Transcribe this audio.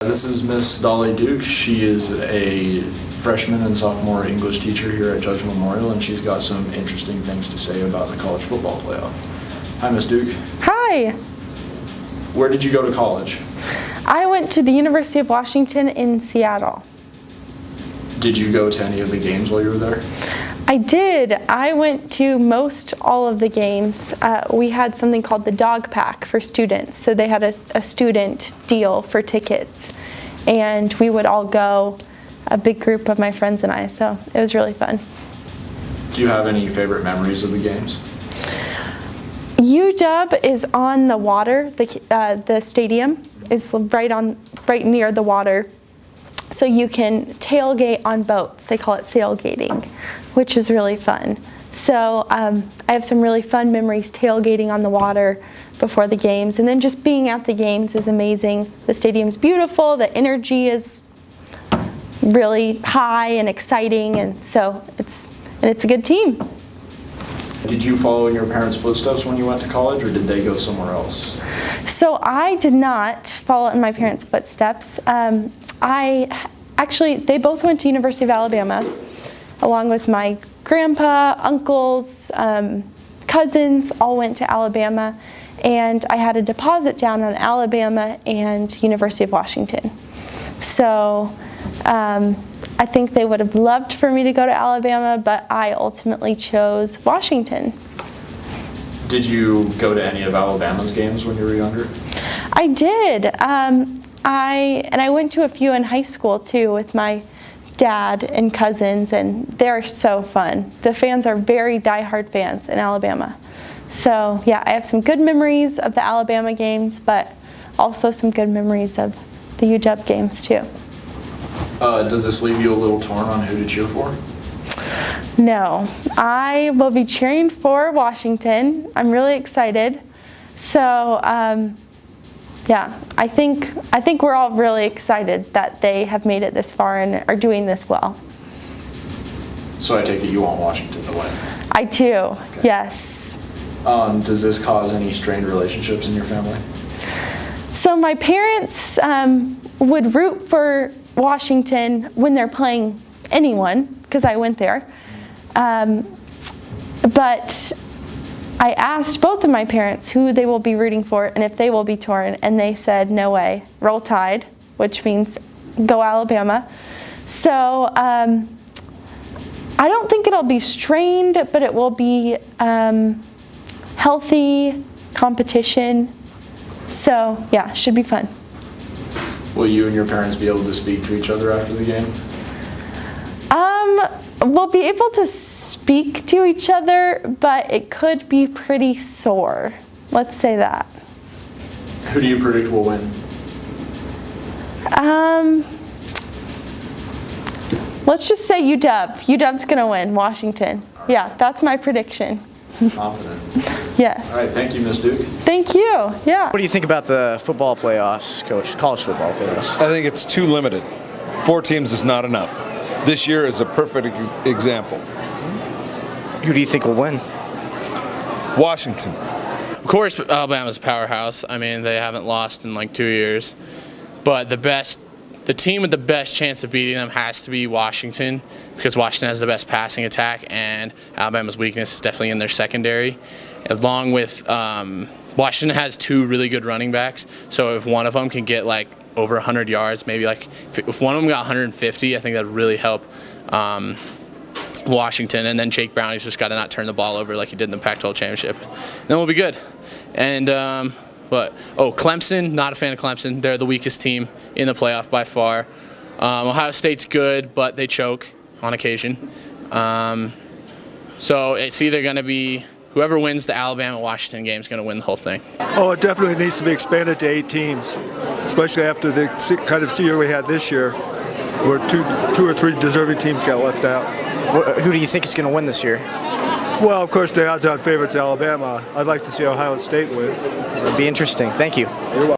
This is Miss Dolly Duke. She is a freshman and sophomore English teacher here at Judge Memorial, and she's got some interesting things to say about the college football playoff. Hi, Miss Duke. Hi. Where did you go to college? I went to the University of Washington in Seattle. Did you go to any of the games while you were there? I did. I went to most all of the games. We had something called the Dog Pack for students. So they had a student deal for tickets. And we would all go, a big group of my friends and I. So it was really fun. Do you have any favorite memories of the games? UW is on the water. The stadium is right near the water. So you can tailgate on boats. They call it sailgating, which is really fun. So I have some really fun memories tailgating on the water before the games. And then just being at the games is amazing. The stadium's beautiful. The energy is really high and exciting. And so it's a good team. Did you follow in your parents' footsteps when you went to college, or did they go somewhere else? So I did not follow in my parents' footsteps. They both went to University of Alabama, along with my grandpa, uncles, cousins, all went to Alabama. And I had a deposit down on Alabama and University of Washington. So I think they would have loved for me to go to Alabama, but I ultimately chose Washington. Did you go to any of Alabama's games when you were younger? I did. I went to a few in high school too with my dad and cousins, and they're so fun. The fans are very diehard fans in Alabama. So yeah, I have some good memories of the Alabama games, but also some good memories of the UW games too. Does this leave you a little torn on who to cheer for? No, I will be cheering for Washington. I'm really excited. So yeah, I think we're all really excited that they have made it this far and are doing this well. So I take it you want Washington to win? I do, Okay. Yes. Does this cause any strained relationships in your family? So my parents would root for Washington when they're playing anyone, because I went there. But I asked both of my parents who they will be rooting for and if they will be torn, and they said, no way, roll tide, which means go Alabama. So I don't think it'll be strained, but it will be healthy competition. So yeah, should be fun. Will you and your parents be able to speak to each other after the game? We'll be able to speak to each other, but it could be pretty sore. Let's say that. Who do you predict will win? Let's just say UW. UW's gonna win, Washington. Yeah, that's my prediction. Confident. Yes. All right, thank you, Miss Duke. Thank you. Yeah. What do you think about the football playoffs, Coach? College football playoffs? I think it's too limited. 4 teams is not enough. This year is a perfect example. Who do you think will win? Washington. Of course, Alabama's a powerhouse. I mean, they haven't lost in like 2 years. But the team with the best chance of beating them has to be Washington, because Washington has the best passing attack, and Alabama's weakness is definitely in their secondary. Along with Washington has 2 really good running backs, so if one of them can get like over 100 yards, maybe like if one of them got 150, I think that would really help Washington. And then Jake Browning's just got to not turn the ball over like he did in the Pac-12 championship. Then we'll be good. And Clemson, not a fan of Clemson. They're the weakest team in the playoff by far. Ohio State's good, but they choke on occasion. So it's either going to be whoever wins the Alabama-Washington game is going to win the whole thing. Oh, it definitely needs to be expanded to 8 teams, especially after the kind of year we had this year, where two or three deserving teams got left out. Who do you think is going to win this year? Well, of course, the odds-on favorite's Alabama. I'd like to see Ohio State win. It'd be interesting. Thank you. You're welcome.